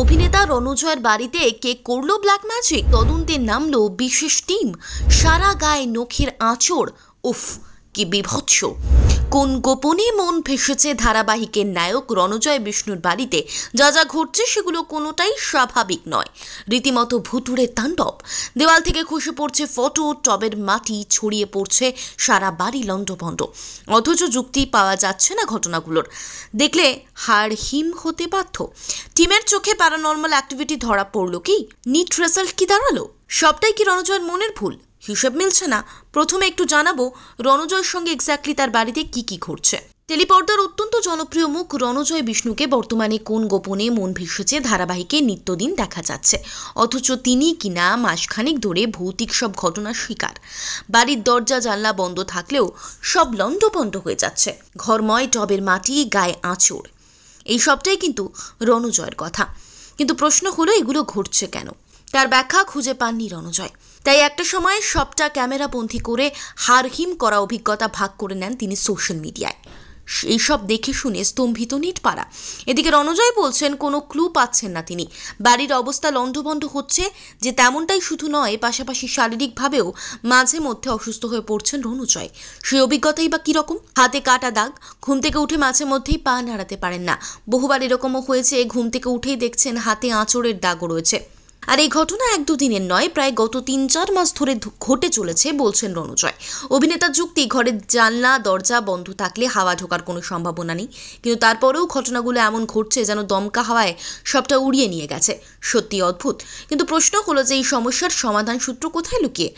অভিনেতা রণজয়ের বাড়িতে কে করলো ব্ল্যাক ম্যাজিক? তদন্তে নামলো বিশেষ টিম। সারা গায়ে নখের আঁচড়। উফ, কি বিভৎস! কোন গোপনে মন ভেসেছে ধারাবাহিকের নায়ক রণজয় বিষ্ণুর বাড়িতে? যা যা ঘটছে সেগুলো কোনোটাই স্বাভাবিক নয়, রীতিমতো ভুতুড়ে তাণ্ডব। দেওয়াল থেকে খসে পড়ছে ফটো, টবের মাটি ছড়িয়ে পড়ছে সারা বাড়ি লণ্ডভণ্ড। অথচ যুক্তি পাওয়া যাচ্ছে না ঘটনাগুলোর। দেখলে হাড় হিম হতে বাধ্য। টিমের চোখে প্যারানর্মাল অ্যাক্টিভিটি ধরা পড়ল কি? নিট রেজাল্ট কি দাঁড়ালো? সবটাই কি রণজয়ের মনের ভুল? হিসেব মিলছে না। প্রথমে একটু জানাবো রণজয়ের সঙ্গে এক্স্যাক্টলি তার বাড়িতে কি কি ঘটছে। টেলিপর্দার অত্যন্ত জনপ্রিয় মুখ রণজয় বিষ্ণুকে বর্তমানে কোন গোপনে মন ভেসেছে ধারাবাহিকে নিত্যদিন দেখা যাচ্ছে, অথচ তিনি কিনা মাসখানেক ধরে ভৌতিক সব ঘটনার শিকার। বাড়ির দরজা জানলা বন্ধ থাকলেও সব লণ্ডভণ্ড হয়ে যাচ্ছে। ঘরময় টবের মাটি, গায়ে আঁচড়। এই সবটাই কিন্তু রণজয়ের কথা। কিন্তু প্রশ্ন হলো এগুলো ঘটছে কেন? তার ব্যাখ্যা খুঁজে পাননি রণজয়। তাই একটা সময় সবটা ক্যামেরাবন্দি করে হাড়হিম করা অভিজ্ঞতা ভাগ করে নেন তিনি সোশ্যাল মিডিয়ায়। এইসব দেখে শুনে স্তম্ভিত নিটপাড়া। এদিকে রণজয় বলছেন কোনো ক্লু পাচ্ছেন না তিনি। বাড়ির অবস্থা লণ্ডভণ্ড হচ্ছে যে তেমনটাই শুধু নয়, পাশাপাশি শারীরিকভাবেও মাঝে মধ্যে অসুস্থ হয়ে পড়ছেন রণজয়। সেই অভিজ্ঞতাই বা কীরকম? হাতে কাটা দাগ, ঘুম থেকে উঠে মাঝে মধ্যেই পা নাড়াতে পারেন না। বহুবার এরকমও হয়েছে ঘুম থেকে উঠেই দেখছেন হাতে আঁচড়ের দাগও রয়েছে। আর এই ঘটনা এক দুদিনের নয়, প্রায় গত ৩-৪ মাস ধরে ঘটে চলেছে বলছেন রণজয়। অভিনেতার যুক্তি, ঘরের জানলা দরজা বন্ধ থাকলে হাওয়া ঢোকার কোনো সম্ভাবনা নেই, কিন্তু তারপরেও ঘটনাগুলো এমন ঘটছে যেন দমকা হাওয়ায় সবটা উড়িয়ে নিয়ে গেছে। সত্যি অদ্ভুত। কিন্তু প্রশ্ন হলো যে এই সমস্যার সমাধান সূত্র কোথায় লুকিয়ে?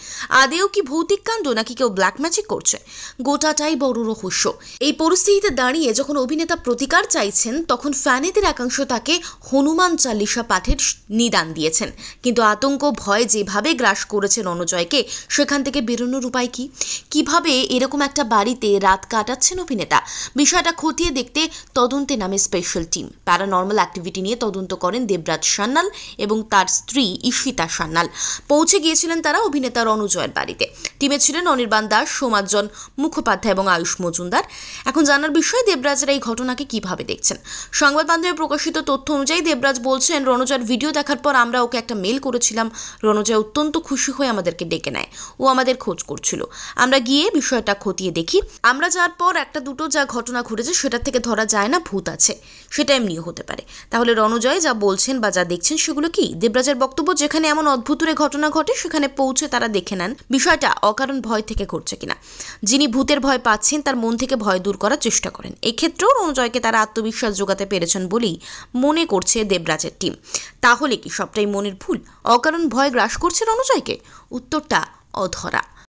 আদেও কি ভৌতিক কাণ্ড, নাকি কেউ ব্ল্যাক ম্যাজিক করছে? গোটাটাই বড় রহস্য। এই পরিস্থিতিতে দাঁড়িয়ে যখন অভিনেতা প্রতিকার চাইছেন, তখন ফ্যানেদের একাংশ তাকে হনুমান চালিসা পাঠের নিদান দিয়েছেন। কিন্তু আতঙ্ক, ভয় যেভাবে গ্রাস করেছে রণজয়কে, সেখান থেকে বেরোনোর উপায় কি? কিভাবে এরকম একটা বাড়িতে রাত কাটাচ্ছেন অভিনেতা? বিষয়টা খতিয়ে দেখতে তদন্তে নামে স্পেশাল টিম। প্যারানর্মাল অ্যাক্টিভিটি নিয়ে তদন্ত করেন দেবরাজ সান্যাল এবং তার স্ত্রী ঈশিতা সান্যাল। পৌঁছে গিয়েছিলেন তারা অভিনেতা রণজয়ের বাড়িতে। টিমে ছিলেন অনির্বাণ দাস, সমাজজন মুখোপাধ্যায় এবং আয়ুষ মজুমদার। এখন জানার বিষয়, দেবরাজের এই ঘটনাকে কিভাবে দেখছেন। সংবাদ মাধ্যমে প্রকাশিত তথ্য অনুযায়ী দেবরাজ বলছেন, রণজয়ের ভিডিও দেখার পর আমরা ওকে একটা মেল করেছিলাম। রণজয় অত্যন্ত খুশি হয়ে আমাদেরকে ডেকে নেয়। ও আমাদের খোঁজ করছিল। আমরা গিয়ে বিষয়টা খতিয়ে দেখি। আমরা যাওয়ার পর একটা দুটো যা ঘটনা ঘটেছে সেটার থেকে ধরা যায় না ভূত আছে। সেটা এমনিও হতে পারে। তাহলে রণজয় যা বলছেন বা যা দেখছেন সেগুলো কি? দেবরাজের বক্তব্য, যেখানে এমন অদ্ভুতুরে ঘটনা ঘটে সেখানে পৌঁছে তারা দেখে নেন বিষয়টা অকারণ ভয় থেকে ঘটছে কিনা। যিনি ভূতের ভয় পাচ্ছেন তার মন থেকে ভয় দূর করার চেষ্টা করেন। এক্ষেত্রেও রণজয়কে তারা আত্মবিশ্বাস যোগাতে পেরেছেন বলেই মনে করছে দেবরাজের টিম। তাহলে কি সবটাই মনের ভুল? অকারণ ভয় গ্রাস করছে রণজয়কে? উত্তরটা অধরা।